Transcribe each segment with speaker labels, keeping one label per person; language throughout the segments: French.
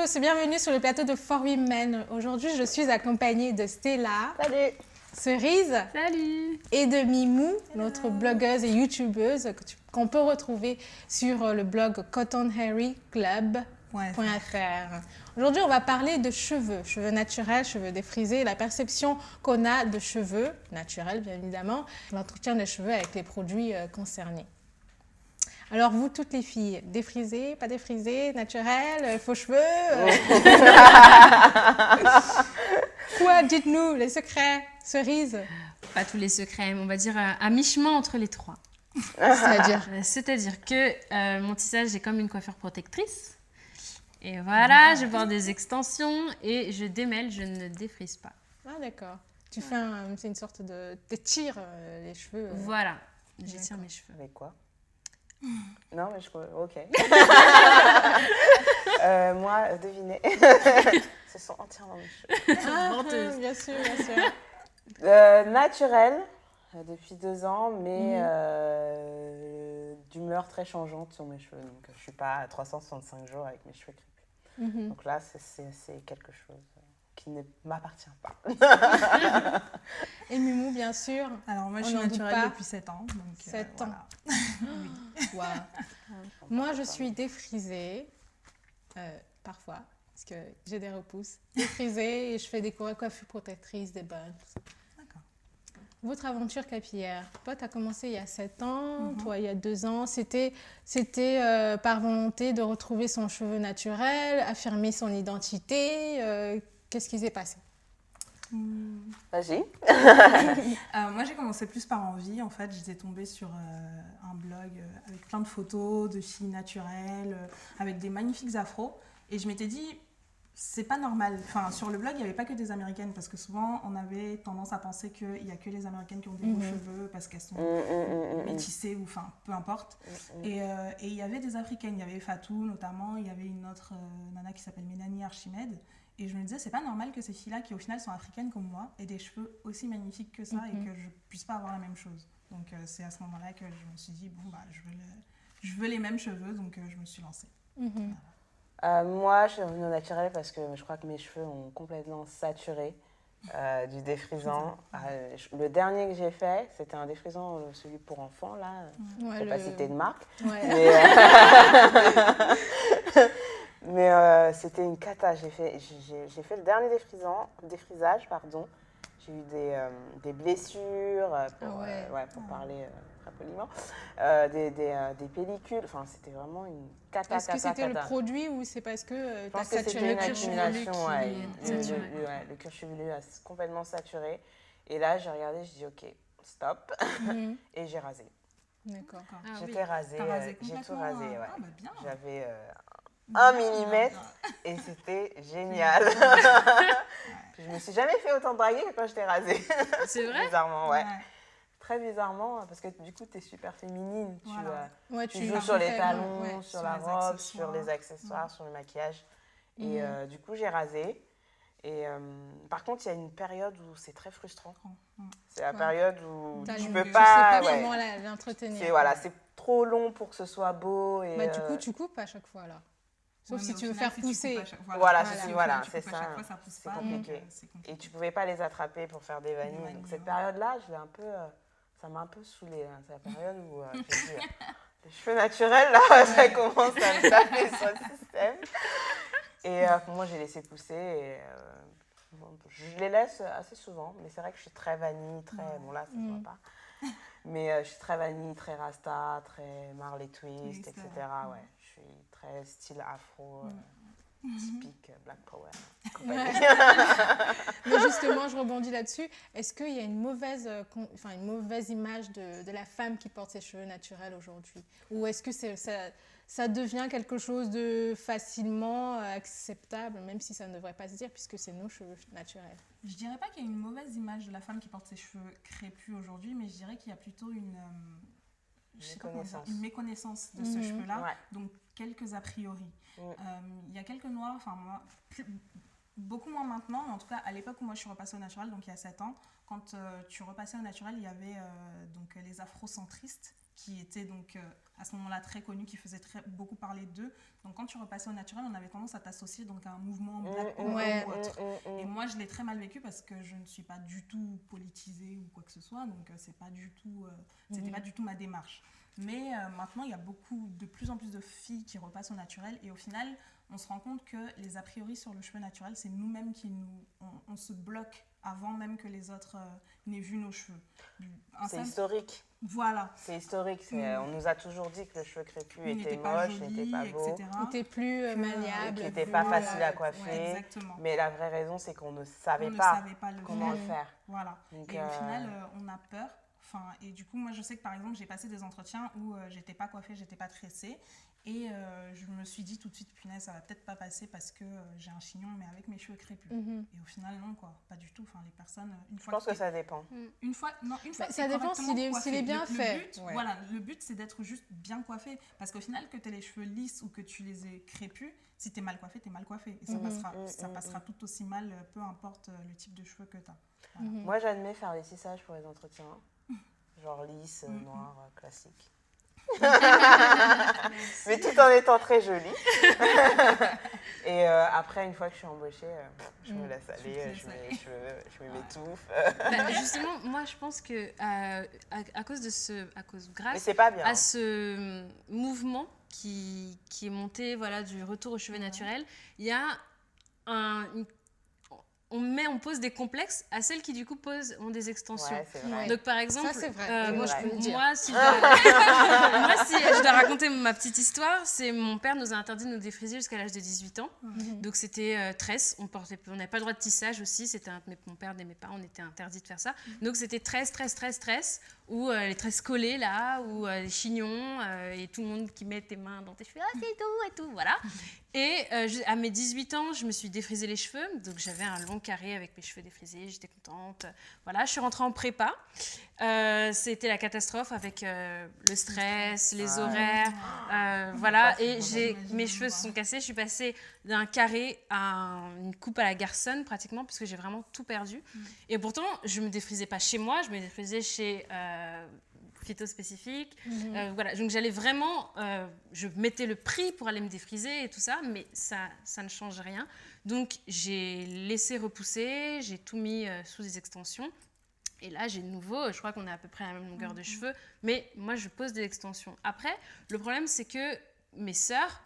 Speaker 1: tous, bienvenue sur le plateau de For Women. Aujourd'hui, je suis accompagnée de Stella.
Speaker 2: Salut.
Speaker 1: Cerise.
Speaker 3: Salut.
Speaker 1: Et de Mimou, notre blogueuse et youtubeuse qu'on peut retrouver sur le blog cottonhairyclub.fr. Aujourd'hui, on va parler de cheveux naturels, cheveux défrisés, la perception qu'on a de cheveux naturels, bien évidemment, l'entretien des cheveux avec les produits concernés. Alors vous, toutes les filles, défrisées, pas défrisées, naturelles, faux cheveux Quoi, dites-nous, les secrets, Cerise?
Speaker 3: Pas tous les secrets, mais on va dire à mi-chemin entre les trois. C'est-à-dire que mon tissage est comme une coiffure protectrice. Et voilà, je porte des extensions et je démêle, je ne défrise pas.
Speaker 1: Ah d'accord. Tu fais c'est une sorte de... t'étires les cheveux.
Speaker 3: Voilà, j'étire mes cheveux.
Speaker 2: Avec quoi? Non, mais je... Ok. Moi, devinez. Ce sont entièrement mes cheveux.
Speaker 1: Bien sûr, bien sûr.
Speaker 2: Naturel, depuis 2 ans, mais d'humeur très changeante sur mes cheveux. Donc, je ne suis pas à 365 jours avec mes cheveux crépus. Donc là, c'est quelque chose qui ne m'appartient pas.
Speaker 1: Et Mimou, bien sûr.
Speaker 4: Alors moi, je suis naturelle depuis 7 ans. Donc,
Speaker 1: 7 ans.
Speaker 4: Oui.
Speaker 1: Wow. Moi, je suis défrisée, parfois, parce que j'ai des repousses. Défrisée et je fais des coiffures protectrices, des buns.
Speaker 4: D'accord.
Speaker 1: Votre aventure capillaire, toi, tu as commencé il y a 7 ans, toi, il y a 2 ans. C'était par volonté de retrouver son cheveu naturel, affirmer son identité. Qu'est-ce qui s'est passé?
Speaker 2: Vas-y.
Speaker 4: Moi, j'ai commencé plus par envie. En fait, j'étais tombée sur un blog avec plein de photos de filles naturelles, avec des magnifiques afros. Et je m'étais dit, c'est pas normal. Enfin, sur le blog, il n'y avait pas que des Américaines, parce que souvent, on avait tendance à penser qu'il n'y a que les Américaines qui ont des beaux cheveux, parce qu'elles sont métissées, ou enfin, peu importe. Et il y avait des Africaines. Il y avait Fatou, notamment. Il y avait une autre nana qui s'appelle Mélanie Archimède. Et je me disais, c'est pas normal que ces filles-là, qui au final sont africaines comme moi, aient des cheveux aussi magnifiques que ça et que je puisse pas avoir la même chose. Donc c'est à ce moment-là que je me suis dit, bon, bah, je veux les mêmes cheveux, donc je me suis lancée.
Speaker 2: Moi, je suis revenue au naturel parce que je crois que mes cheveux ont complètement saturé du défrisant. Le dernier que j'ai fait, c'était un défrisant, celui pour enfants, là. Je ne peux pas citer de marque.
Speaker 1: Ouais.
Speaker 2: Mais c'était une cata. J'ai fait le dernier défrisage. J'ai eu des blessures, pour parler très poliment, des pellicules. Enfin, c'était vraiment une cata.
Speaker 1: Est-ce que c'était le produit ou c'est parce que tu as
Speaker 2: saturé?
Speaker 1: saturé
Speaker 2: Une accumulation, le cuir chevelu a complètement saturé. Et là, j'ai regardé, je dis ok, stop. Et j'ai rasé.
Speaker 1: D'accord.
Speaker 2: J'étais rasée, j'ai tout rasé. Ouais.
Speaker 4: Ah, bah bien.
Speaker 2: J'avais 1 millimètre et c'était génial. Je me suis jamais fait autant draguer que quand j'étais rasée.
Speaker 3: C'est vrai?
Speaker 2: Bizarrement, ouais. Très bizarrement, parce que du coup, tu es super féminine.
Speaker 1: Voilà.
Speaker 2: Tu joues sur les talons, sur la robe, sur les accessoires, sur le maquillage. Et du coup, j'ai rasé. Et par contre, il y a une période où c'est très frustrant. C'est la période où tu peux pas...
Speaker 1: Tu sais pas comment l'entretenir.
Speaker 2: C'est trop long pour que ce soit beau. Et,
Speaker 1: du coup, tu coupes à chaque fois, là. Sauf si tu veux faire pousser.
Speaker 2: C'est ça. C'est compliqué. Et tu pouvais pas les attraper pour faire des vanilles. Donc cette période-là, ça m'a un peu saoulée. C'est la période où j'ai dit, les cheveux naturels, là, ça commence à me taper sur le système. Et moi, j'ai laissé pousser. Et, je les laisse assez souvent, mais c'est vrai que je suis très vanille, bon là, ça se voit pas. Mais je suis très vanille, très rasta, très Marley Twist, etc. Ouais, je suis très style afro, typique Black Power.
Speaker 1: Mais justement, je rebondis là-dessus. Est-ce qu'il y a une mauvaise image de la femme qui porte ses cheveux naturels aujourd'hui? Ou est-ce que ça devient quelque chose de facilement acceptable, même si ça ne devrait pas se dire, puisque c'est nos cheveux naturels?
Speaker 4: Je dirais pas qu'il y a une mauvaise image de la femme qui porte ses cheveux crépus aujourd'hui, mais je dirais qu'il y a plutôt une méconnaissance de ce cheveu-là, donc quelques a priori. Il y a quelques noirs, enfin moi, beaucoup moins maintenant, mais en tout cas à l'époque où moi je suis repassée au naturel, donc il y a 7 ans, quand tu repassais au naturel, il y avait donc les afrocentristes qui étaient donc à ce moment-là très connus, qui faisaient beaucoup parler d'eux. Donc quand tu repassais au naturel, on avait tendance à t'associer donc à un mouvement Black Power ou autre. Et moi, je l'ai très mal vécu parce que je ne suis pas du tout politisée ou quoi que ce soit, donc c'est pas du tout, c'était pas du tout ma démarche. Mais maintenant, il y a de plus en plus de filles qui repassent au naturel et au final, on se rend compte que les a priori sur le cheveu naturel, c'est nous-mêmes on se bloque avant même que les autres n'aient vu nos cheveux.
Speaker 2: C'est historique.
Speaker 4: Voilà.
Speaker 2: C'est historique. On nous a toujours dit que le cheveu crépus était moche, n'était pas beau,
Speaker 1: n'était plus malléable,
Speaker 2: qui n'était pas facile à coiffer.
Speaker 4: Ouais, exactement.
Speaker 2: Mais la vraie raison, c'est qu'on ne savait pas comment le faire.
Speaker 4: Voilà. Donc, et au final, on a peur. Et du coup, moi, je sais que par exemple, j'ai passé des entretiens où j'étais pas coiffée, j'étais pas tressée. Et je me suis dit tout de suite, punaise, ça va peut-être pas passer parce que j'ai un chignon, mais avec mes cheveux crépus. Et au final, non, quoi, pas du tout. Enfin, les personnes, une fois.
Speaker 2: Je pense que ça dépend.
Speaker 4: Une fois,
Speaker 1: ça dépend s'il est bien fait.
Speaker 4: Le but, voilà, le but, c'est d'être juste bien coiffé. Parce qu'au final, que tu aies les cheveux lisses ou que tu les aies crépus, si tu es mal coiffé, tu es mal coiffé. Et ça passera tout aussi mal, peu importe le type de cheveux que tu as. Voilà.
Speaker 2: Moi, j'admets faire les tissages pour les entretiens. Genre lisse, noir, classique. Mais tout en étant très jolie. Et après, une fois que je suis embauchée, je me laisse aller, je m'étouffe.
Speaker 3: Justement, moi je pense que grâce
Speaker 2: Mais c'est pas bien,
Speaker 3: à ce mouvement qui est monté, voilà, du retour aux cheveux naturels, il y a on pose des complexes à celles qui du coup ont des extensions.
Speaker 2: Ouais, c'est vrai.
Speaker 3: Donc par exemple,
Speaker 1: ça, c'est vrai. Moi je peux le dire.
Speaker 3: Moi si je dois raconter ma petite histoire, c'est mon père nous a interdit de nous défriser jusqu'à l'âge de 18 ans. Donc c'était tresse, on n'avait pas le droit de tissage aussi, c'était mon père n'aimait pas, on était interdit de faire ça. Donc c'était tresse, ou les tresses collées là, ou les chignons, et tout le monde qui met tes mains dans tes cheveux, c'est tout et tout, voilà. Et à mes 18 ans, je me suis défrisé les cheveux, donc j'avais un long carré avec mes cheveux défrisés, j'étais contente. Voilà, je suis rentrée en prépa. C'était la catastrophe avec le stress, les horaires, voilà. Et mes cheveux se sont cassés, je suis passée d'un carré à une coupe à la garçonne pratiquement, parce que j'ai vraiment tout perdu. Et pourtant, je ne me défrisais pas chez moi, je me défrisais chez... phytospécifique. Voilà. Donc j'allais vraiment, je mettais le prix pour aller me défriser et tout ça, mais ça ne change rien. Donc j'ai laissé repousser, j'ai tout mis sous des extensions. Et là, j'ai de nouveau, je crois qu'on est à peu près à la même longueur de cheveux, mais moi, je pose des extensions. Après, le problème, c'est que mes sœurs,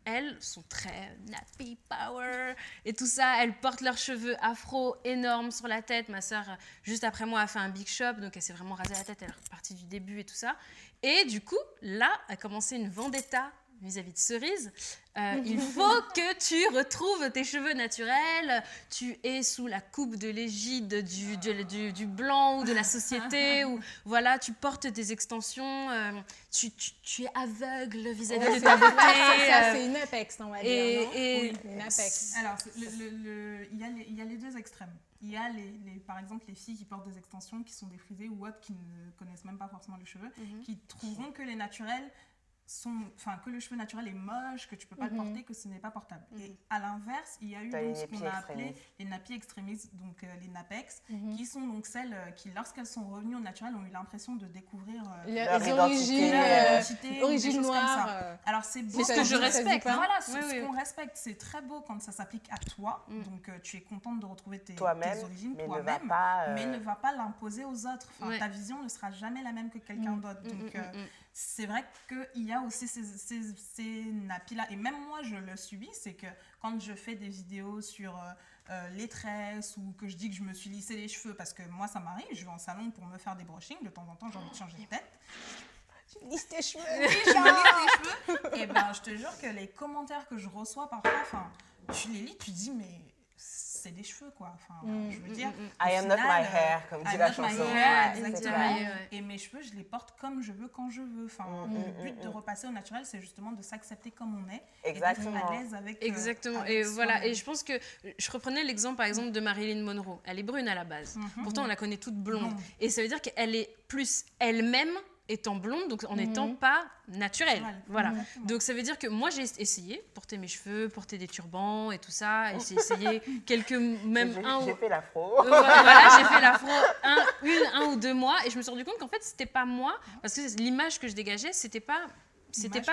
Speaker 3: elles sont très nappy power et tout ça. Elles portent leurs cheveux afro énormes sur la tête. Ma sœur, juste après moi, a fait un big shop, donc elle s'est vraiment rasée la tête. Elle est repartie du début et tout ça. Et du coup, là, a commencé une vendetta vis-à-vis de Cerise. Il faut que tu retrouves tes cheveux naturels. Tu es sous la coupe de l'égide du blanc ou de la société. Ou, voilà, tu portes des extensions. Tu es aveugle vis-à-vis de ta beauté.
Speaker 1: C'est une apex, on va dire. Oui, une apex.
Speaker 4: Alors, il y a les deux extrêmes. Il y a par exemple les filles qui portent des extensions, qui sont défrisées ou autres, qui ne connaissent même pas forcément les cheveux, qui trouveront que les naturels que le cheveu naturel est moche, que tu peux pas le porter, que ce n'est pas portable. Et à l'inverse, il y a eu donc, ce qu'on a appelé les nappies extrémistes, donc les napex, qui sont donc celles qui, lorsqu'elles sont revenues au naturel, ont eu l'impression de découvrir
Speaker 1: les origines noires.
Speaker 4: Alors c'est beau.
Speaker 3: C'est ce que je respecte.
Speaker 4: Voilà, ce qu'on respecte, c'est très beau quand ça s'applique à toi. Donc tu es contente de retrouver tes origines toi-même, mais ne va pas l'imposer aux autres. Ta vision ne sera jamais la même que quelqu'un d'autre. Donc c'est vrai qu'il y a aussi ces nappies-là. Et même moi, je le subis. C'est que quand je fais des vidéos sur les tresses ou que je dis que je me suis lissé les cheveux, parce que moi, ça m'arrive, je vais en salon pour me faire des brushings. De temps en temps, j'ai envie de changer de tête.
Speaker 1: Tu lisses tes cheveux.
Speaker 4: Oui, je lisse tes cheveux. Et ben, je te jure que les commentaires que je reçois parfois, tu les lis, tu dis, mais... c'est des cheveux, quoi. Je veux dire...
Speaker 2: I am not my hair, comme dit la chanson.
Speaker 4: Exactement. Et mes cheveux, je les porte comme je veux, quand je veux. Le but de repasser au naturel, c'est justement de s'accepter comme on est.
Speaker 2: Exactement.
Speaker 4: Et d'être à l'aise avec...
Speaker 3: Exactement.
Speaker 4: avec
Speaker 3: et
Speaker 4: soi.
Speaker 3: voilà. Et je pense que... Je reprenais l'exemple, par exemple, de Marilyn Monroe. Elle est brune à la base. Pourtant, on la connaît toute blonde. Et ça veut dire qu'elle est plus elle-même étant blonde, donc en n'étant pas naturelle. Voilà. Donc ça veut dire que moi j'ai essayé porter mes cheveux, porter des turbans et tout ça, et j'ai essayé
Speaker 2: J'ai fait l'afro.
Speaker 3: voilà, j'ai fait l'afro un ou 2 mois et et je me suis rendu compte qu'en fait, c'était pas moi, parce que l'image que je dégageais, c'était pas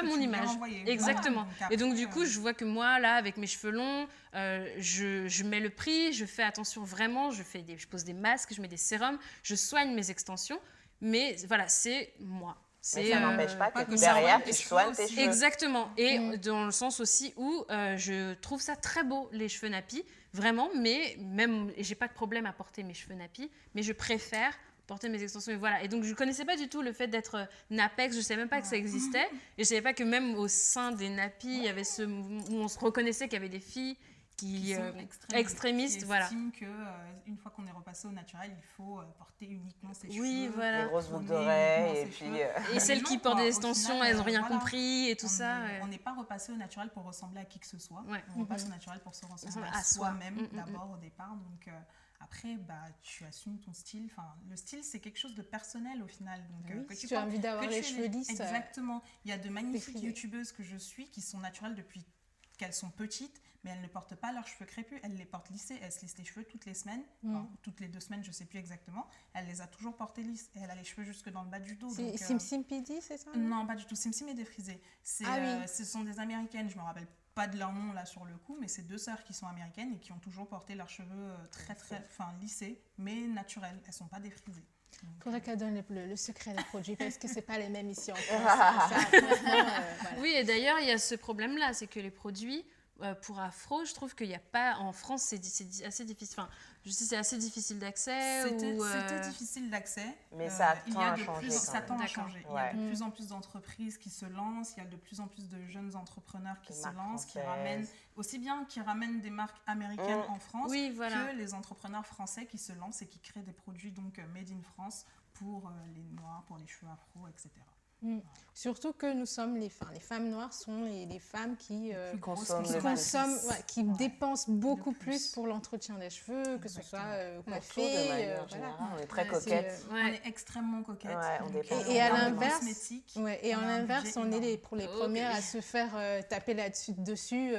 Speaker 3: mon image. Exactement.
Speaker 4: Voilà, donc
Speaker 3: et donc,
Speaker 4: après,
Speaker 3: du coup, je vois que moi, là, avec mes cheveux longs, je mets le prix, je fais attention vraiment, je pose des masques, je mets des sérums, je soigne mes extensions. Mais voilà, c'est moi.
Speaker 2: Mais ça n'empêche pas que
Speaker 4: ça
Speaker 2: derrière,
Speaker 4: soigne
Speaker 2: tu
Speaker 4: tes
Speaker 2: soignes
Speaker 4: cheveux
Speaker 2: tes
Speaker 4: aussi.
Speaker 2: cheveux.
Speaker 3: Exactement. Et dans le sens aussi où je trouve ça très beau, les cheveux nappis, vraiment, mais même, j'ai pas de problème à porter mes cheveux nappis, mais je préfère porter mes extensions. Et voilà. Et donc, je connaissais pas du tout le fait d'être napex, je savais même pas que ça existait. Et je savais pas que même au sein des nappis, il y avait où on se reconnaissait qu'il y avait des filles qui
Speaker 4: sont
Speaker 3: extrémistes,
Speaker 4: qui
Speaker 3: voilà.
Speaker 4: estiment qu'une fois qu'on est repassé au naturel, il faut porter uniquement ses cheveux.
Speaker 3: Oui, voilà.
Speaker 2: Les grosses boucles
Speaker 4: tourner
Speaker 2: d'oreilles, et
Speaker 4: uniquement
Speaker 2: puis...
Speaker 4: ses cheveux.
Speaker 3: Et celles
Speaker 4: Non,
Speaker 3: qui portent
Speaker 4: quoi,
Speaker 3: des
Speaker 4: au
Speaker 3: extensions,
Speaker 4: final,
Speaker 3: elles n'ont rien
Speaker 4: voilà.
Speaker 3: compris et tout ça.
Speaker 4: On n'est pas repassé au naturel pour ressembler à qui que ce soit.
Speaker 3: Ouais.
Speaker 4: On repasse au naturel pour se ressembler
Speaker 3: À
Speaker 4: à
Speaker 3: soi.
Speaker 4: soi-même d'abord au départ. Donc après, tu assumes ton style. Enfin, le style, c'est quelque chose de personnel au final. Donc,
Speaker 1: Oui,
Speaker 4: que
Speaker 1: si tu as envie d'avoir les cheveux lisses.
Speaker 4: Exactement. Il y a de magnifiques
Speaker 1: défriser.
Speaker 4: youtubeuses que je suis qui sont naturelles depuis qu'elles sont petites, mais elles ne portent pas leurs cheveux crépus, elles les portent lissés. Elles se lissent les cheveux toutes les semaines, enfin, toutes les 2 semaines, je ne sais plus exactement. Elle les a toujours portés lisses et elle a les cheveux jusque dans le bas du dos.
Speaker 1: C'est
Speaker 4: donc,
Speaker 1: Sim PD, c'est ça?
Speaker 4: non, pas du tout. Sim Sim est défrisée.
Speaker 1: Ah oui.
Speaker 4: Ce sont des Américaines, je ne me rappelle pas de leur nom là sur le coup, mais c'est 2 sœurs qui sont américaines et qui ont toujours porté leurs cheveux lissés, mais naturels. Elles ne sont pas défrisées.
Speaker 1: Il faudrait qu'elle donne le secret des produits parce que c'est pas les mêmes ici en France. Ça, voilà.
Speaker 3: Oui, et d'ailleurs, il y a ce problème-là, c'est que les produits pour afro, je trouve qu'il n'y a pas en France, c'est assez difficile. Enfin, je sais, c'est assez difficile d'accès.
Speaker 4: C'était difficile d'accès.
Speaker 2: Mais ça
Speaker 4: il y a
Speaker 2: tend à
Speaker 4: de
Speaker 2: changer
Speaker 4: plus,
Speaker 2: quand
Speaker 4: ça
Speaker 2: même.
Speaker 4: tend à
Speaker 3: D'accord.
Speaker 4: changer. Il y a de plus en plus d'entreprises qui se lancent, il y a de plus en plus de jeunes entrepreneurs qui
Speaker 2: Des
Speaker 4: se
Speaker 2: marques
Speaker 4: lancent, qui
Speaker 2: françaises.
Speaker 4: ramènent aussi bien qui ramènent des marques américaines en France
Speaker 3: Oui, voilà.
Speaker 4: que les entrepreneurs français qui se lancent et qui créent des produits donc made in France pour les noirs, pour les cheveux afro, etc.
Speaker 1: Surtout que nous sommes les femmes noires sont les femmes qui
Speaker 4: plus grosses
Speaker 2: consomment le
Speaker 1: consomment, qui
Speaker 4: Ouais.
Speaker 1: dépensent beaucoup
Speaker 4: Le plus.
Speaker 1: plus pour l'entretien des cheveux, que ce soit
Speaker 2: Tout,
Speaker 1: coiffé,
Speaker 2: de manière
Speaker 1: voilà.
Speaker 2: générale, on est très
Speaker 3: Ouais,
Speaker 2: coquette.
Speaker 4: On
Speaker 3: Ouais.
Speaker 4: est extrêmement coquettes.
Speaker 2: Ouais, on
Speaker 4: donc,
Speaker 2: dépense
Speaker 1: Et à
Speaker 4: en termes de
Speaker 1: l'inverse,
Speaker 4: cosmétiques,
Speaker 1: ouais, et
Speaker 4: on
Speaker 1: en
Speaker 4: a un
Speaker 1: inverse,
Speaker 4: budget
Speaker 1: on est
Speaker 4: énorme.
Speaker 1: pour les
Speaker 3: Ok.
Speaker 1: premières à se faire taper dessus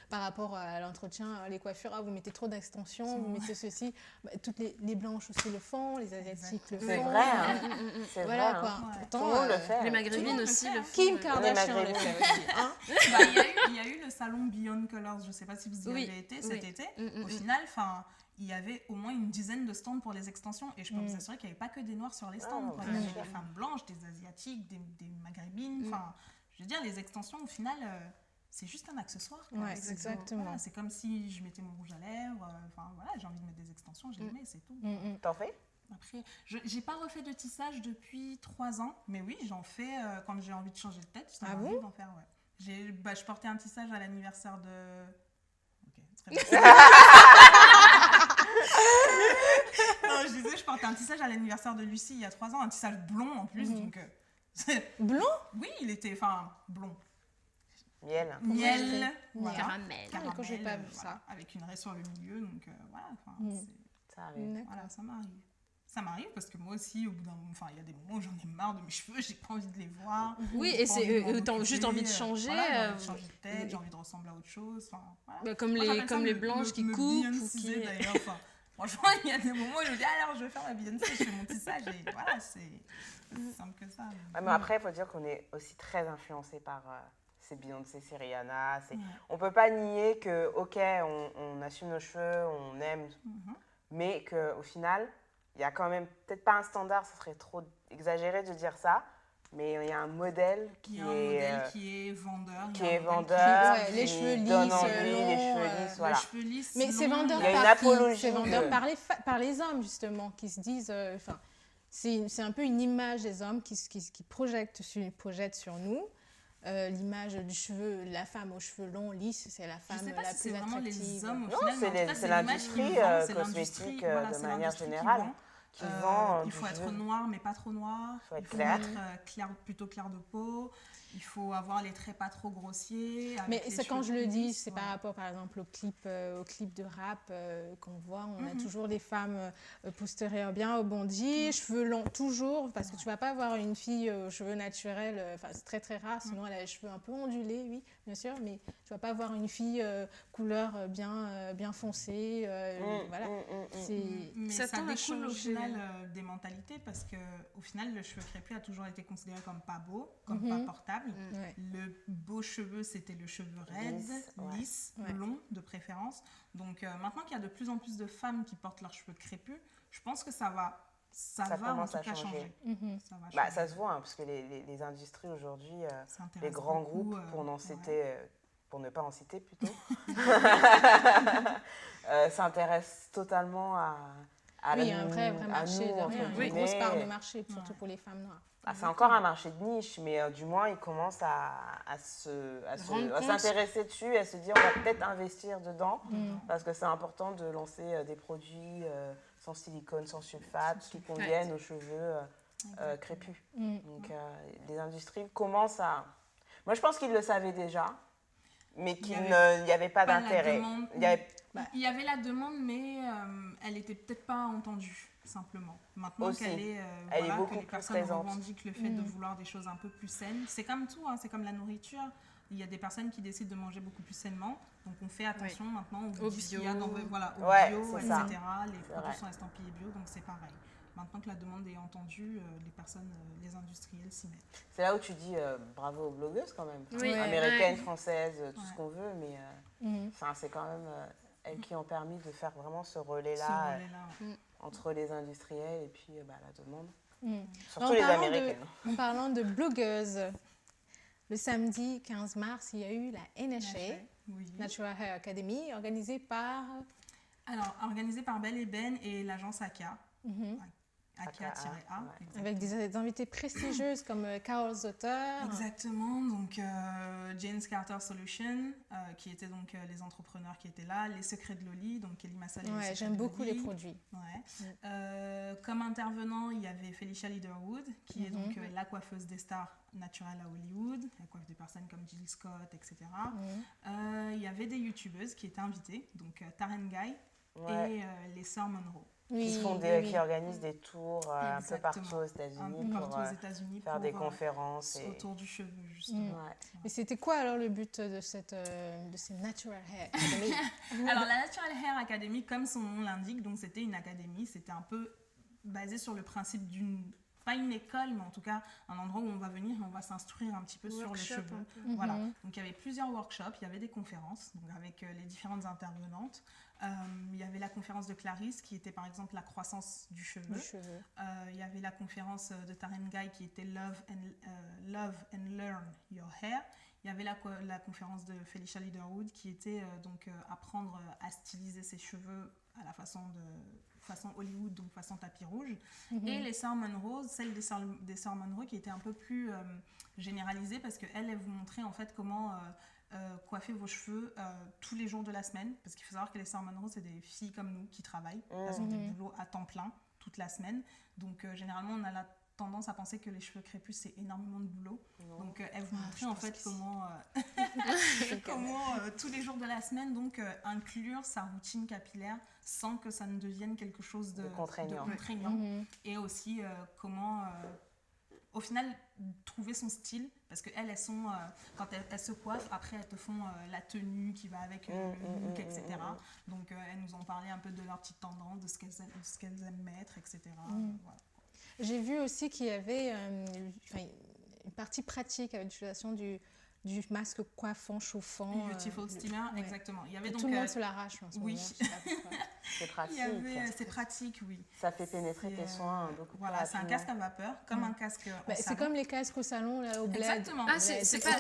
Speaker 1: par rapport à l'entretien, les coiffures. Ah, vous mettez trop d'extensions, vous mettez ceci. Bah, toutes les blanches aussi le font, les asiatiques le font.
Speaker 2: C'est vrai, hein. C'est
Speaker 1: Voilà
Speaker 2: vrai,
Speaker 1: quoi.
Speaker 2: hein.
Speaker 4: Ouais.
Speaker 1: Pourtant,
Speaker 2: Tout le monde le fait.
Speaker 3: Les
Speaker 4: Tout le
Speaker 3: maghrébines
Speaker 4: monde le
Speaker 3: aussi
Speaker 4: fait,
Speaker 3: le
Speaker 4: hein.
Speaker 3: font.
Speaker 1: Kim Kardashian le
Speaker 2: maghrébines.
Speaker 1: fait aussi. Hein.
Speaker 4: Bah, il y a eu le salon Beyond Colors, je ne sais pas si vous y
Speaker 3: Oui,
Speaker 4: avez été
Speaker 3: oui.
Speaker 4: cet été.
Speaker 3: Mm.
Speaker 4: Au final, il y avait au moins une dizaine de stands pour les extensions et je peux vous assurer qu'il n'y avait pas que des noirs sur les stands.
Speaker 2: Ah,
Speaker 4: quoi.
Speaker 2: bien
Speaker 4: Il y avait
Speaker 2: sûr.
Speaker 4: des femmes blanches, des asiatiques, des maghrébines. Enfin, je veux dire, les extensions, au final, c'est juste un accessoire. Quoi.
Speaker 1: Ouais,
Speaker 4: C'est-
Speaker 1: exactement.
Speaker 4: voilà, c'est comme si je mettais mon rouge à lèvres. Enfin, voilà, j'ai envie de mettre des extensions, je les mets, c'est tout.
Speaker 2: T'en fais?
Speaker 4: Après, je n'ai pas refait de tissage depuis 3 ans, mais oui, j'en fais quand j'ai envie de changer de tête. Ça
Speaker 1: Ah
Speaker 4: m'a
Speaker 1: bon
Speaker 4: envie d'en faire, ouais. Je portais un tissage à l'anniversaire de... Ok, très bien. Non, je disais, je portais un tissage à l'anniversaire de Lucie il y a 3 ans, un tissage blond en plus, donc...
Speaker 1: Blond?
Speaker 4: oui, il était, blond.
Speaker 2: Miel.
Speaker 4: Miel, voilà.
Speaker 3: Caramel.
Speaker 1: Ah, d'accord, j'ai pas vu
Speaker 4: voilà,
Speaker 1: ça.
Speaker 4: avec une raie sur le milieu, donc voilà,
Speaker 2: Ça arrive.
Speaker 1: D'accord.
Speaker 4: voilà, ça m'arrive. Ça m'arrive parce que moi aussi, au bout d'un moment, il y a des moments où j'en ai marre de mes cheveux, j'ai pas envie de les voir.
Speaker 3: Oui,
Speaker 4: j'ai
Speaker 3: et
Speaker 4: pas
Speaker 3: c'est
Speaker 4: envie de m'en
Speaker 3: t'as juste
Speaker 4: occuper,
Speaker 3: envie de changer.
Speaker 4: Voilà, j'ai envie de changer de tête, j'ai envie de ressembler à autre chose. Voilà.
Speaker 3: Bah, comme
Speaker 4: Moi,
Speaker 3: les
Speaker 4: j'appelle ça
Speaker 3: comme les
Speaker 4: me-
Speaker 3: blanches
Speaker 4: me-
Speaker 3: qui
Speaker 4: me
Speaker 3: coupent ou
Speaker 4: Beyoncé,
Speaker 3: qui.
Speaker 4: d'ailleurs. Franchement, il y a des moments où je me dis, alors je vais faire la Beyoncé, je fais mon tissage et voilà, c'est aussi simple que ça.
Speaker 2: Ouais, mais après, il faut dire qu'on est aussi très influencé par ces Beyoncé, ces Rihanna. On ne peut pas nier que, ok, on assume nos cheveux, on aime, mais qu'au final, il y a quand même, peut-être pas un standard, ce serait trop exagéré de dire ça, mais il y a un modèle
Speaker 4: Il y
Speaker 2: qui
Speaker 4: a un
Speaker 2: est...
Speaker 4: modèle qui est vendeur.
Speaker 2: qui
Speaker 4: il y a un
Speaker 2: est
Speaker 4: modèle
Speaker 2: vendeur,
Speaker 1: Ouais, les
Speaker 2: qui
Speaker 1: cheveux
Speaker 2: donne
Speaker 1: lisses,
Speaker 2: envie, les
Speaker 1: longs,
Speaker 2: cheveux lisses,
Speaker 4: Les
Speaker 2: voilà.
Speaker 4: cheveux lisses,
Speaker 1: Mais c'est
Speaker 4: longs,
Speaker 1: vendeur
Speaker 2: Il y a une
Speaker 1: par qui?
Speaker 2: apologie
Speaker 1: C'est vendeur
Speaker 2: de-
Speaker 1: par les hommes, justement, qui se disent... c'est un peu une image des hommes qui projettent sur nous. L'image du cheveu, la femme aux cheveux longs, lisses, c'est la
Speaker 4: Je
Speaker 1: femme
Speaker 4: sais pas
Speaker 1: la
Speaker 4: si c'est
Speaker 1: plus
Speaker 4: vraiment
Speaker 1: attractive.
Speaker 4: les hommes au
Speaker 2: Non,
Speaker 4: final, mais en tout cas,
Speaker 2: c'est
Speaker 4: l'image
Speaker 2: l'industrie
Speaker 4: qui vend, c'est
Speaker 2: cosmétique
Speaker 4: l'industrie, voilà,
Speaker 2: de
Speaker 4: c'est
Speaker 2: manière
Speaker 4: l'industrie qui
Speaker 2: générale
Speaker 4: vend.
Speaker 2: qui vend
Speaker 4: Il
Speaker 2: du
Speaker 4: faut être
Speaker 2: jeu.
Speaker 4: noir, mais pas trop noir.
Speaker 2: Faut être
Speaker 4: Il faut
Speaker 2: clair.
Speaker 4: être plutôt clair de peau. Il faut avoir les traits pas trop grossiers. avec
Speaker 1: Mais
Speaker 4: les
Speaker 1: c'est quand je
Speaker 4: cheveux
Speaker 1: le dis,
Speaker 4: lisses,
Speaker 1: c'est par rapport par exemple au clip de rap qu'on voit, on a
Speaker 4: Mhm.
Speaker 1: toujours des femmes postérieures bien rebondies, cheveux longs toujours, parce que tu vas pas avoir une fille aux cheveux naturels, enfin c'est très très rare, sinon elle a les cheveux un peu ondulés, oui, bien sûr, mais tu vas pas avoir une fille couleur bien foncée, voilà. C'est
Speaker 4: Mais
Speaker 3: Ça
Speaker 4: ça
Speaker 3: tend à
Speaker 4: découle au
Speaker 3: changer.
Speaker 4: final des mentalités parce que au final le cheveu crépus a toujours été considéré comme pas beau, comme pas portable.
Speaker 1: Ouais.
Speaker 4: Le beau cheveu c'était le cheveu raide, lisse, long de préférence. Donc maintenant qu'il y a de plus en plus de femmes qui portent leurs cheveux crépus, je pense que ça va en
Speaker 2: commence
Speaker 4: tout
Speaker 2: à
Speaker 4: cas
Speaker 2: changer.
Speaker 1: Mhm.
Speaker 4: Ça va
Speaker 2: Bah,
Speaker 4: changer.
Speaker 2: ça se voit, hein, parce que les industries aujourd'hui,
Speaker 4: S'intéresse
Speaker 2: les grands
Speaker 4: beaucoup,
Speaker 2: groupes, pour ne pas en citer plutôt, s'intéressent totalement à
Speaker 1: Oui, il y a un vrai marché
Speaker 2: nous,
Speaker 1: derrière,
Speaker 2: entre
Speaker 1: une grosse part de
Speaker 2: guillemets.
Speaker 1: marché, surtout pour les femmes noires.
Speaker 2: Ah, c'est encore un marché de niche, mais du moins, ils commencent à s'intéresser dessus, à se dire on va peut-être investir dedans, parce que c'est important de lancer des produits sans silicone, sans sulfate, qui conviennent aux cheveux crépus. Donc, les industries commencent à... Moi, je pense qu'ils le savaient déjà, mais qu'il n'y avait pas d'intérêt.
Speaker 4: Il y avait la demande, mais elle n'était peut-être pas entendue, simplement. Maintenant
Speaker 2: Aussi.
Speaker 4: qu'elle est,
Speaker 2: Elle est beaucoup
Speaker 4: que les
Speaker 2: plus
Speaker 4: personnes
Speaker 2: présente.
Speaker 4: revendiquent le fait de vouloir des choses un peu plus saines, c'est comme tout, hein, c'est comme la nourriture. Il y a des personnes qui décident de manger beaucoup plus sainement, donc on fait attention maintenant
Speaker 3: Au
Speaker 4: ce qu'il
Speaker 3: bio.
Speaker 4: y a dans, au bio,
Speaker 2: c'est
Speaker 4: etc.
Speaker 2: ça.
Speaker 4: Les
Speaker 2: C'est
Speaker 4: produits
Speaker 2: vrai.
Speaker 4: sont estampillés bio, donc c'est pareil. Maintenant que la demande est entendue, les personnes, les industriels s'y mettent.
Speaker 2: C'est là où tu dis bravo aux blogueuses quand même.
Speaker 3: Oui,
Speaker 2: Américaines,
Speaker 3: ouais.
Speaker 2: françaises, tout ce qu'on veut, mais c'est quand même elles qui ont permis de faire vraiment ce relais-là entre les industriels et puis la demande. Surtout les Américaines.
Speaker 1: En parlant de blogueuses, le samedi 15 mars, il y a eu la NHA,
Speaker 4: Oui.
Speaker 1: Natural Hair Academy, organisée par...
Speaker 4: Alors, organisé par Belle et Ben et l'agence AKA. AKA-A.
Speaker 2: ouais.
Speaker 1: Avec des invités prestigieuses comme Carol Zotter.
Speaker 4: Exactement, donc James Carter Solution, qui étaient donc les entrepreneurs qui étaient là, les secrets de Loli, donc Kelly Massal et les
Speaker 1: Ouais,
Speaker 4: secrets
Speaker 1: j'aime
Speaker 4: de
Speaker 1: beaucoup
Speaker 4: Loli.
Speaker 1: les produits.
Speaker 4: Ouais. Comme intervenant, il y avait Felicia Leatherwood, qui est donc la coiffeuse des stars naturelles à Hollywood. Elle coiffe des personnes comme Jill Scott, etc. Il y avait des youtubeuses qui étaient invitées, donc Taryn Guy et les sœurs Monroe.
Speaker 2: Qui organisent des tours un peu partout aux États-Unis pour faire des conférences.
Speaker 4: Autour du cheveu, justement.
Speaker 1: Et c'était quoi alors le but de cette Natural Hair Academy?
Speaker 4: Alors la Natural Hair Academy, comme son nom l'indique, donc c'était une académie, c'était un peu basé sur le principe pas une école, mais en tout cas un endroit où on va venir et on va s'instruire un petit peu sur les cheveux. Voilà. Donc il y avait plusieurs workshops, il y avait des conférences donc avec les différentes intervenantes. Il y avait la conférence de Clarisse qui était par exemple la croissance du cheveu. Il y avait la conférence de Taryn Guy qui était Love and Learn Your Hair. Il y avait la conférence de Felicia Leatherwood qui était donc apprendre à styliser ses cheveux à la façon Hollywood, donc façon tapis rouge. Et les sœurs Monroe, celle des sœurs Monroe qui était un peu plus généralisée parce qu'elle vous montrait en fait comment coiffer vos cheveux tous les jours de la semaine. Parce qu'il faut savoir que les sœurs Monroe, c'est des filles comme nous qui travaillent. Elles ont des boulots à temps plein toute la semaine. Donc généralement, on a la tendance à penser que les cheveux crépus, c'est énormément de boulot. Donc elle vous montrait en fait comment tous les jours de la semaine donc inclure sa routine capillaire sans que ça ne devienne quelque chose de contraignant. Et aussi comment au final trouver son style parce qu'elles sont quand elles se coiffent après elles te font la tenue qui va avec le look, etc. Donc elles nous ont parlé un peu de leurs petites tendances, de ce qu'elles aiment mettre, etc. Voilà.
Speaker 1: J'ai vu aussi qu'il y avait une partie pratique avec l'utilisation du masque coiffant, chauffant.
Speaker 4: Beautiful Steamer, exactement. Il y avait donc,
Speaker 1: tout le monde se l'arrache en ce moment.
Speaker 2: C'est pratique.
Speaker 4: C'est pratique, oui.
Speaker 2: Ça fait pénétrer tes soins beaucoup plus rapidement.
Speaker 4: C'est un casque à vapeur, comme un casque
Speaker 1: c'est comme les casques au salon, là, au bled.
Speaker 4: Exactement.
Speaker 3: Ah, c'est pas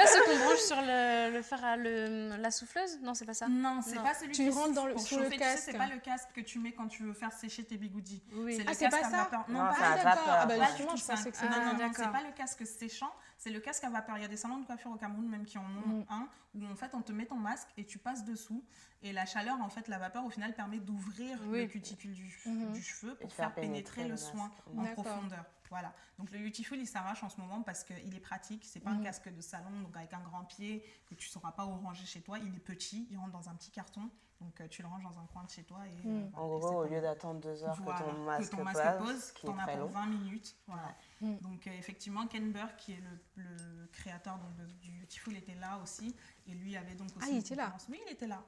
Speaker 3: ce qu'on branche sur le fer à la souffleuse? Non, c'est pas ça.
Speaker 4: Non, c'est pas celui
Speaker 1: tu rentres sous le casque.
Speaker 4: C'est pas le casque que tu mets quand tu veux faire sécher tes bigoudis.
Speaker 3: Oui.
Speaker 4: C'est le
Speaker 1: c'est
Speaker 4: casque
Speaker 1: pas
Speaker 4: à
Speaker 1: ça.
Speaker 4: vapeur.
Speaker 2: Non, pas d'accord.
Speaker 1: Justement, je pensais que c'était...
Speaker 4: Non, c'est pas le casque séchant, c'est le casque à vapeur. Il y a des salons de coiffure au Cameroun même qui en ont un où en fait on te met ton masque et tu passes dessous et la chaleur en fait la vapeur au final permet d'ouvrir le cuticule du cheveu pour faire pénétrer le soin en profondeur. Voilà. Donc le Beautiful il s'arrache en ce moment parce qu'il est pratique, c'est pas un casque de salon donc avec un grand pied que tu sauras pas où ranger chez toi, il est petit, il rentre dans un petit carton. Donc tu le ranges dans un coin de chez toi et
Speaker 2: en gros au lieu d'attendre 2 heures que ton masque pose,
Speaker 4: tu en as pour 20 minutes. Voilà. Donc effectivement Ken Burke qui est le créateur donc, du Beautiful était là aussi et lui avait donc aussi
Speaker 1: il était là.
Speaker 4: Oui, il était là.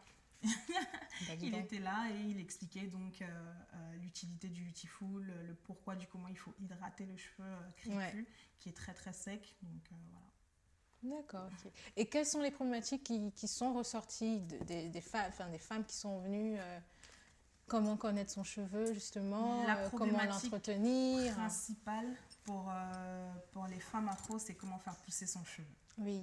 Speaker 4: Il était là et il expliquait donc l'utilité du Beautiful, le pourquoi du comment il faut hydrater le cheveu crépus, qui est très très sec. Donc voilà.
Speaker 1: D'accord. Ok. Et quelles sont les problématiques qui sont ressorties des femmes qui sont venues comment connaître son cheveu, justement, comment l'entretenir?
Speaker 4: La principale pour les femmes afro, c'est comment faire pousser son cheveu.
Speaker 1: Oui.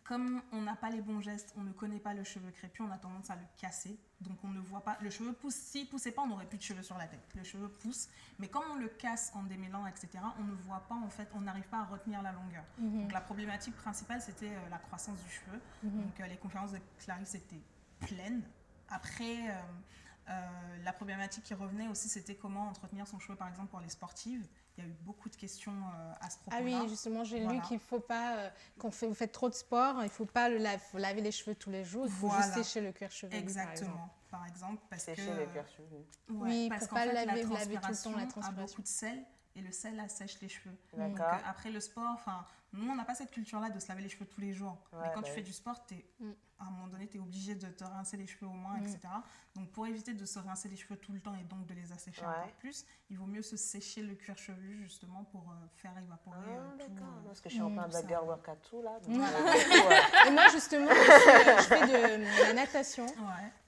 Speaker 4: Comme on n'a pas les bons gestes, on ne connaît pas le cheveu crépus, on a tendance à le casser. Donc on ne voit pas. Le cheveu pousse. S'il ne poussait pas, on n'aurait plus de cheveux sur la tête. Le cheveu pousse. Mais comme on le casse en démêlant, etc., on ne voit pas, en fait, on n'arrive pas à retenir la longueur. Donc la problématique principale, c'était la croissance du cheveu. Donc les conférences de Clarisse étaient pleines. Après, la problématique qui revenait aussi, c'était comment entretenir son cheveu, par exemple, pour les sportives. Il y a eu beaucoup de questions à ce propos-là.
Speaker 1: Ah oui, justement, j'ai lu qu'il ne faut pas, vous faites trop de sport, il ne faut pas laver les cheveux tous les jours, il faut juste sécher le cuir chevelu.
Speaker 4: Exactement, par exemple.
Speaker 2: Sécher le cuir chevelu.
Speaker 1: Oui, pour ne pas laver tout le temps la transpiration.
Speaker 4: A beaucoup de sel et le sel assèche les cheveux.
Speaker 2: Donc
Speaker 4: après le sport, nous on n'a pas cette culture-là de se laver les cheveux tous les jours. Mais quand tu fais du sport, à un moment donné, tu es obligé de te rincer les cheveux au moins, etc. Donc pour éviter de se rincer les cheveux tout le temps et donc de les assécher encore plus, il vaut mieux se sécher le cuir chevelu justement pour faire évaporer tout.
Speaker 2: Parce que je suis en plein de la girl workout tout là. Donc,
Speaker 1: et moi justement, je fais de la natation.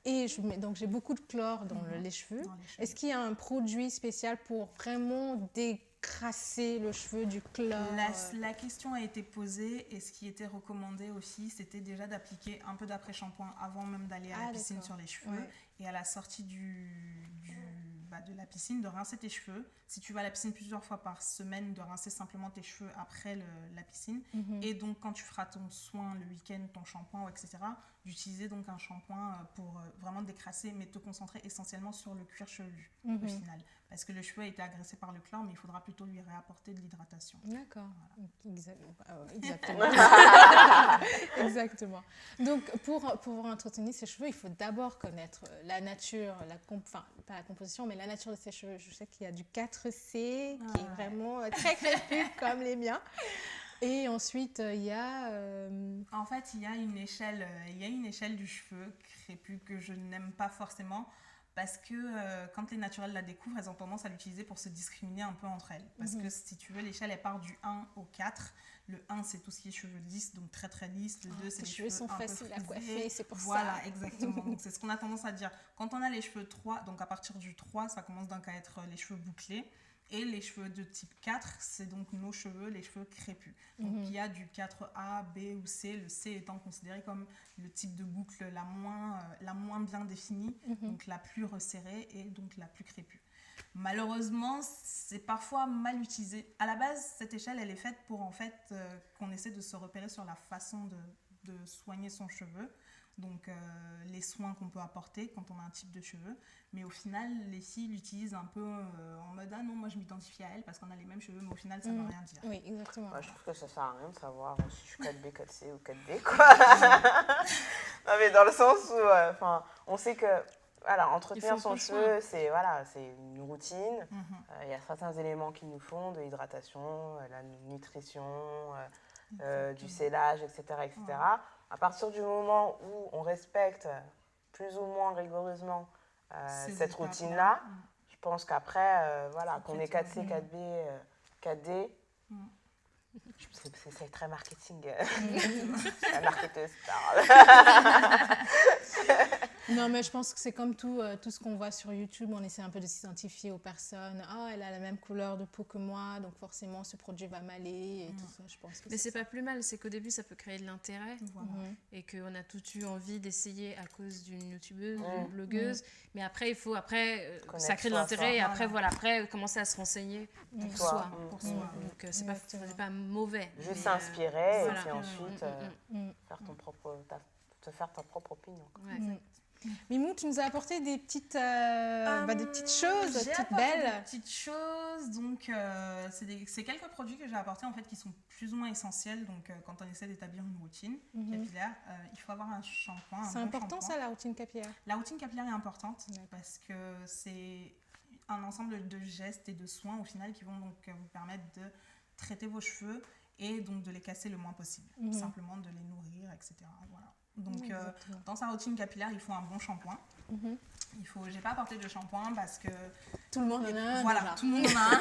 Speaker 1: Et donc j'ai beaucoup de chlore dans les cheveux. Est-ce qu'il y a un produit spécial pour vraiment décrasser le cheveu du chlore?
Speaker 4: La question a été posée et ce qui était recommandé aussi, c'était déjà d'appliquer un peu d'après-shampoing avant même d'aller à la piscine sur les cheveux. Et à la sortie de la piscine, de rincer tes cheveux. Si tu vas à la piscine plusieurs fois par semaine, de rincer simplement tes cheveux après la piscine. Et donc, quand tu feras ton soin le week-end, ton shampoing, etc., d'utiliser donc un shampoing pour vraiment décrasser, mais te concentrer essentiellement sur le cuir chevelu au final. Parce que le cheveu a été agressé par le chlore, mais il faudra plutôt lui réapporter de l'hydratation.
Speaker 1: D'accord. Voilà. Exactement. Exactement. Donc, pour entretenir ses cheveux, il faut d'abord connaître la nature, pas la composition, mais la nature de ses cheveux. Je sais qu'il y a du 4C qui est vraiment très crépus comme les miens. Et ensuite, il y a...
Speaker 4: En fait, il y a une échelle du cheveu crépus que je n'aime pas forcément parce que quand les naturelles la découvrent, elles ont tendance à l'utiliser pour se discriminer un peu entre elles. Parce que si tu veux, l'échelle, elle part du 1 au 4. Le 1, c'est tout ce qui est cheveux lisses, donc très très lisses. Le 2, c'est les cheveux
Speaker 1: sont faciles à coiffer, c'est pour ça.
Speaker 4: Voilà, exactement. Donc c'est ce qu'on a tendance à dire. Quand on a les cheveux 3, donc à partir du 3, ça commence donc à être les cheveux bouclés. Et les cheveux de type 4, c'est donc nos cheveux, les cheveux crépus. Donc il y a du 4A, B ou C, le C étant considéré comme le type de boucle la moins bien définie, donc la plus resserrée et donc la plus crépue. Malheureusement, c'est parfois mal utilisé. À la base, cette échelle, elle est faite pour en fait qu'on essaie de se repérer sur la façon de soigner son cheveu. Donc les soins qu'on peut apporter quand on a un type de cheveux. Mais au final, les filles l'utilisent un peu en mode « Ah non, moi je m'identifie à elle parce qu'on a les mêmes cheveux, mais au final, ça ne veut rien dire. »
Speaker 1: Oui, exactement.
Speaker 2: Je trouve que ça sert à rien de savoir si je suis 4B, 4C ou 4D, quoi. Non, mais dans le sens où, on sait que, voilà, entretenir son cheveu, c'est une routine. Il y a certains éléments qui nous font, de l'hydratation, la nutrition, du sellage, etc., etc. À partir du moment où on respecte plus ou moins rigoureusement cette routine-là, je pense qu'après, qu'on ait 4C, 4B, 4D, c'est très marketing. La marketeuse parle.
Speaker 1: Non, mais je pense que c'est comme tout ce qu'on voit sur YouTube, on essaie un peu de s'identifier aux personnes. Ah, elle a la même couleur de peau que moi, donc forcément ce produit va m'aller et tout ça. Je pense que
Speaker 3: mais c'est pas plus mal, c'est qu'au début ça peut créer de l'intérêt et qu'on a toutes eu envie d'essayer à cause d'une youtubeuse, d'une blogueuse. Mais après, il faut ça crée de l'intérêt et après commencer à se renseigner pour soi. Donc c'est pas mauvais.
Speaker 2: Juste s'inspirer et puis ensuite te faire ta propre opinion.
Speaker 1: Mimou, tu nous as apporté des petites choses, petites belles.
Speaker 4: Des petites choses, donc c'est quelques produits que j'ai apportés en fait qui sont plus ou moins essentiels. Donc quand on essaie d'établir une routine capillaire, il faut avoir un shampoing.
Speaker 1: C'est important ça, la routine capillaire.
Speaker 4: La routine capillaire est importante parce que c'est un ensemble de gestes et de soins au final qui vont donc vous permettre de traiter vos cheveux et donc de les casser le moins possible, simplement de les nourrir, etc. Voilà. Donc,
Speaker 1: Exactement.
Speaker 4: dans sa routine capillaire, il faut un bon shampoing.
Speaker 1: Mhm.
Speaker 4: J'ai pas apporté de shampoing parce que
Speaker 1: Tout le monde en a un.
Speaker 4: voilà,
Speaker 1: déjà.
Speaker 4: tout le monde en a un.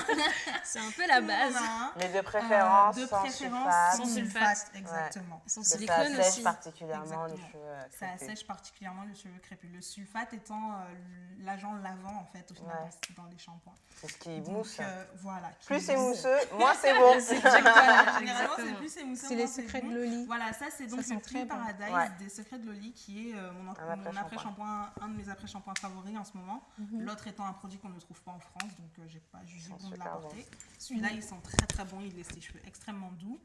Speaker 3: C'est un peu la
Speaker 4: Tout le monde
Speaker 3: base.
Speaker 4: en a un.
Speaker 2: Mais de préférence,
Speaker 4: De
Speaker 2: sans
Speaker 4: préférence
Speaker 2: sulfate.
Speaker 3: Sans sulfate.
Speaker 4: exactement.
Speaker 3: Son
Speaker 2: Parce que ça
Speaker 3: silicone
Speaker 2: sèche
Speaker 3: aussi.
Speaker 2: particulièrement les
Speaker 4: Exactement.
Speaker 2: cheveux
Speaker 4: Ça
Speaker 2: crépus.
Speaker 4: assèche particulièrement les cheveux crépus. Le sulfate étant l'agent lavant en fait au final dans les shampoings.
Speaker 2: C'est ce qui
Speaker 4: Donc,
Speaker 2: mousse.
Speaker 4: voilà. qui
Speaker 2: Plus c'est
Speaker 4: mousse.
Speaker 2: mousseux, moins c'est bon.
Speaker 3: C'est
Speaker 4: Voilà,
Speaker 3: exactement.
Speaker 4: généralement c'est plus c'est mousseux.
Speaker 1: C'est les
Speaker 4: moins c'est
Speaker 1: secrets
Speaker 4: bon.
Speaker 1: de Loli.
Speaker 4: Voilà, ça c'est donc
Speaker 1: sent
Speaker 4: le
Speaker 1: très
Speaker 4: Clean
Speaker 1: bon.
Speaker 4: Paradise
Speaker 2: Ouais.
Speaker 4: des secrets de Loli qui est mon
Speaker 2: après-shampoing.
Speaker 4: après-shampoing, un de mes après-shampoings favoris en ce moment.
Speaker 1: Mhm.
Speaker 4: L'autre étant un produit qu'on ne trouve pas en France, donc j'ai pas jugé
Speaker 2: sont
Speaker 4: bon de
Speaker 2: super
Speaker 4: l'apporter. Celui-là, ils sont très très bons, il laisse les cheveux extrêmement doux.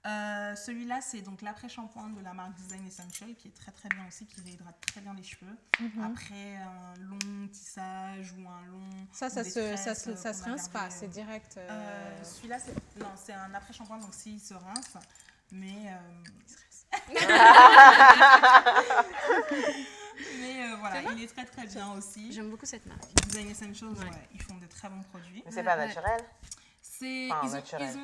Speaker 4: Celui-là, c'est donc l'après-shampoing de la marque Design Essential qui est très très bien aussi, qui réhydrate très bien les cheveux. Après un long tissage ou un long.
Speaker 1: Ça
Speaker 4: ou des tresses
Speaker 1: ça se
Speaker 4: qu'on a
Speaker 1: rince pas,
Speaker 4: gardé,
Speaker 1: c'est direct.
Speaker 4: Celui-là, c'est un après-shampoing, donc s'il se rince, mais voilà, il est très très bien aussi.
Speaker 3: J'aime beaucoup cette marque.
Speaker 4: Design Essentials,
Speaker 3: Ouais.
Speaker 4: ils font de très bons produits.
Speaker 2: Mais c'est pas
Speaker 3: Ouais.
Speaker 2: naturel. Enfin,
Speaker 4: Ils
Speaker 2: naturel.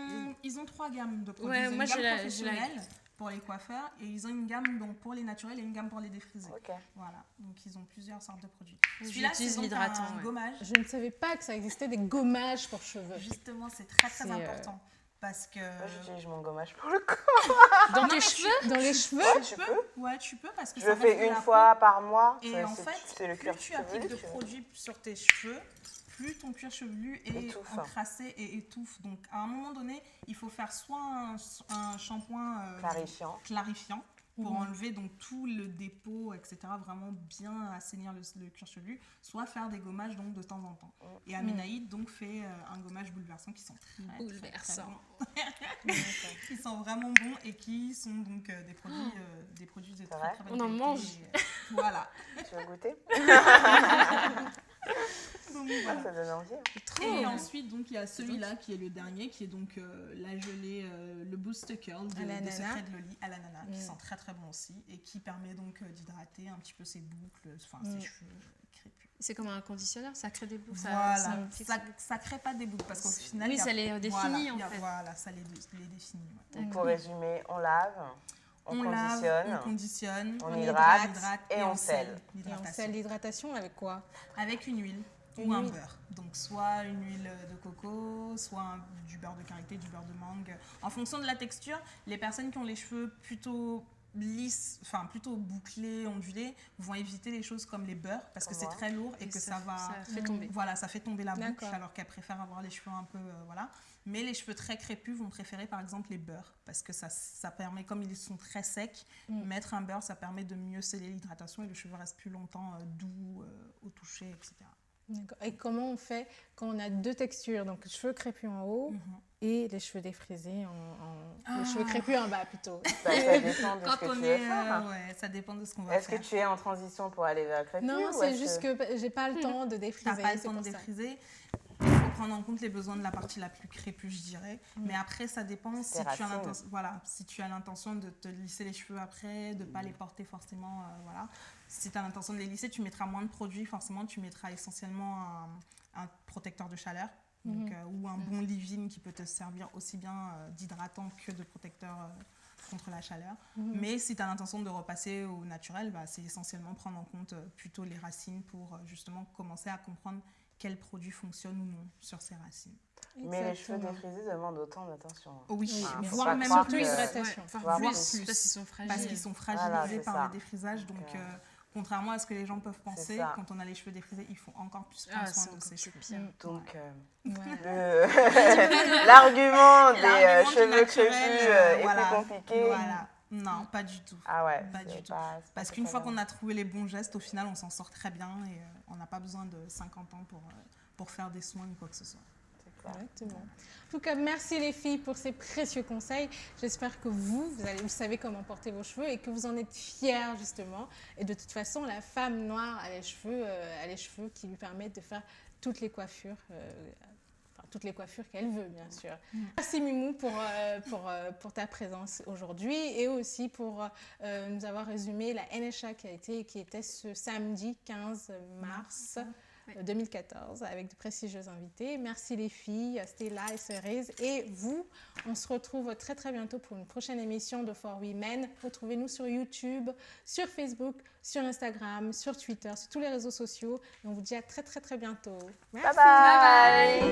Speaker 4: ont 3 gammes de produits.
Speaker 3: Ouais,
Speaker 4: ils ont
Speaker 3: moi,
Speaker 4: une gamme
Speaker 3: j'ai la-
Speaker 4: professionnelle pour les coiffeurs et ils ont une gamme donc, pour les naturels et une gamme pour les défrisés.
Speaker 2: Ok.
Speaker 4: Voilà, donc ils ont plusieurs sortes de produits.
Speaker 3: J'utilise
Speaker 4: c'est donc
Speaker 3: l'hydratant,
Speaker 4: un
Speaker 3: ouais.
Speaker 4: gommage.
Speaker 1: Je ne savais pas que ça existait des gommages pour cheveux.
Speaker 4: Justement, c'est très très
Speaker 1: C'est,
Speaker 4: important parce que
Speaker 2: Moi, j'utilise mon gommage pour le corps.
Speaker 1: Dans tes cheveux Dans les cheveux
Speaker 2: Tu peux.
Speaker 4: parce que
Speaker 2: Je
Speaker 4: ça
Speaker 2: le fais
Speaker 4: reste de
Speaker 2: une
Speaker 4: la
Speaker 2: fois par mois.
Speaker 4: peau. Et
Speaker 2: C'est-
Speaker 4: en
Speaker 2: c'est-
Speaker 4: fait,
Speaker 2: c'est le cuir
Speaker 4: plus tu appliques de
Speaker 2: chevelu.
Speaker 4: produits sur tes cheveux, plus ton cuir chevelu est
Speaker 2: Étouffe.
Speaker 4: encrassé et étouffe. Donc à un moment donné, il faut faire soit un shampoing clarifiant pour enlever donc tout le dépôt, etc. Vraiment bien assainir le cuir chevelu, soit faire des gommages donc de temps en temps. Et Aménaïde donc fait un gommage bouleversant qui sont très, très, très
Speaker 3: Bouleversant.
Speaker 4: bons. Qui sont vraiment bons et qui sont donc des produits de très,
Speaker 2: vrai
Speaker 4: très bonne
Speaker 3: On en
Speaker 4: qualité.
Speaker 3: mange.
Speaker 4: Et, voilà.
Speaker 2: Tu veux goûter?
Speaker 4: Donc,
Speaker 2: Ah,
Speaker 4: voilà.
Speaker 2: ça donne envie.
Speaker 3: Trop.
Speaker 4: Et ensuite, donc, il y a celui-là qui est le dernier, qui est donc la gelée, le Boost Curl
Speaker 1: À l'ananas.
Speaker 4: des secrets de Loli à l'ananas, qui sont très très bons aussi et qui permet donc d'hydrater un petit peu ses boucles, enfin ses cheveux crépus.
Speaker 3: C'est comme un conditionneur, ça crée des boucles.
Speaker 4: Voilà,
Speaker 3: fixe-
Speaker 4: ça crée pas des boucles parce qu'au final,
Speaker 3: Oui,
Speaker 4: il y a-
Speaker 3: ça les définit,
Speaker 4: voilà,
Speaker 3: en
Speaker 4: il y a-
Speaker 3: fait.
Speaker 4: Voilà, ça les définit. Ouais.
Speaker 2: Donc, pour résumer, on lave, on
Speaker 4: lave,
Speaker 2: conditionne,
Speaker 4: on
Speaker 2: on hydrate et
Speaker 4: et
Speaker 2: on
Speaker 4: on
Speaker 2: scelle.
Speaker 4: scelle
Speaker 1: Et on
Speaker 4: l'hydratation.
Speaker 1: scelle l'hydratation avec quoi?
Speaker 4: Avec une huile ou
Speaker 1: Une
Speaker 4: un
Speaker 1: huile.
Speaker 4: beurre. Donc soit une huile de coco, soit du beurre de karité, du beurre de mangue. En fonction de la texture, les personnes qui ont les cheveux plutôt lisses, enfin plutôt bouclés, ondulés, vont éviter les choses comme les beurres parce que
Speaker 2: Comme
Speaker 4: c'est
Speaker 2: moi.
Speaker 4: très lourd et que ça va...
Speaker 3: Ça fait tomber.
Speaker 4: Voilà, ça fait tomber la boucle
Speaker 1: D'accord.
Speaker 4: alors qu'elles préfèrent avoir les cheveux un peu... voilà. Mais les cheveux très crépus vont préférer par exemple les beurres parce que ça permet, comme ils sont très secs, mettre un beurre, ça permet de mieux sceller l'hydratation et le cheveu reste plus longtemps doux au toucher, etc.
Speaker 1: D'accord. Et comment on fait quand on a deux textures, donc les cheveux crépus en haut et les cheveux défrisés les cheveux crépus en bas plutôt.
Speaker 2: Bah, ça dépend de ce
Speaker 4: Quand
Speaker 2: que
Speaker 4: on
Speaker 2: tu veux
Speaker 4: est,
Speaker 2: faire.
Speaker 4: ouais, ça dépend de ce qu'on va
Speaker 2: Est-ce que
Speaker 4: faire.
Speaker 2: tu es en transition pour aller vers la crépue
Speaker 1: Non,
Speaker 2: ou
Speaker 1: c'est
Speaker 2: est-ce
Speaker 1: juste que j'ai pas le temps de défriser.
Speaker 4: T'as pas le
Speaker 1: c'est
Speaker 4: temps de
Speaker 1: pour ça.
Speaker 4: défriser. Il faut prendre en compte les besoins de la partie la plus crépue, je dirais. Mais après, ça dépend si
Speaker 2: Tes
Speaker 4: tu as
Speaker 2: racines.
Speaker 4: l'intention, voilà, si tu as l'intention de te lisser les cheveux après, de pas les porter forcément, voilà. Si tu as l'intention de les lisser, tu mettras moins de produits. Forcément, tu mettras essentiellement un protecteur de chaleur. Donc, ou un bon leave-in qui peut te servir aussi bien d'hydratant que de protecteur contre la chaleur. Mais si tu as l'intention de repasser au naturel, bah, c'est essentiellement prendre en compte plutôt les racines pour justement commencer à comprendre quel produit fonctionne ou non sur ces racines.
Speaker 2: Mais les cheveux
Speaker 1: Exactement.
Speaker 2: défrisés demandent autant d'attention.
Speaker 4: Oui,
Speaker 2: Enfin, faut
Speaker 4: voire
Speaker 2: pas
Speaker 4: même
Speaker 2: croire
Speaker 1: surtout
Speaker 2: que-
Speaker 1: hydratation.
Speaker 2: Voire
Speaker 3: plus,
Speaker 2: plus.
Speaker 3: parce qu'ils sont fragiles.
Speaker 4: parce qu'ils sont
Speaker 2: Voilà,
Speaker 4: fragilisés
Speaker 2: c'est
Speaker 4: par
Speaker 2: ça.
Speaker 4: le défrisage. Donc, contrairement à ce que les gens peuvent penser,
Speaker 2: ça.
Speaker 4: quand on a les cheveux défrisés, il faut encore plus prendre
Speaker 3: Ah,
Speaker 4: soin
Speaker 3: c'est
Speaker 4: de
Speaker 3: encore
Speaker 4: ses
Speaker 3: plus
Speaker 4: cheveux.
Speaker 3: pire.
Speaker 2: Donc,
Speaker 1: Ouais.
Speaker 2: l'argument des
Speaker 4: L'argument du
Speaker 2: cheveux
Speaker 4: naturel,
Speaker 2: crépus est
Speaker 4: voilà,
Speaker 2: plus compliqué.
Speaker 4: Voilà. Non, pas du tout.
Speaker 2: Ah ouais,
Speaker 4: Pas
Speaker 2: c'est
Speaker 4: du tout.
Speaker 2: pas- c'est pas
Speaker 4: Parce
Speaker 2: tout
Speaker 4: qu'une
Speaker 2: à
Speaker 4: fois
Speaker 2: fait
Speaker 4: qu'on a trouvé les bons gestes, au final, on s'en sort très bien et on n'a pas besoin de 50 ans pour faire des soins ou quoi que ce soit.
Speaker 2: clair.
Speaker 1: Exactement. En tout cas, merci les filles pour ces précieux conseils. J'espère que vous savez comment porter vos cheveux et que vous en êtes fiers justement. Et de toute façon, la femme noire a les cheveux qui lui permettent de faire toutes les coiffures. Toutes les coiffures qu'elle veut, bien sûr. Merci Mimou pour ta présence aujourd'hui et aussi pour nous avoir résumé la NHA qui était ce samedi 15 mars 2014 avec de prestigieux invités. Merci les filles, Stella et Cerise. Et vous, on se retrouve très très bientôt pour une prochaine émission de For Women. Retrouvez-nous sur YouTube, sur Facebook, sur Instagram, sur Twitter, sur tous les réseaux sociaux. Et on vous dit à très très très bientôt. Merci.
Speaker 2: Bye bye.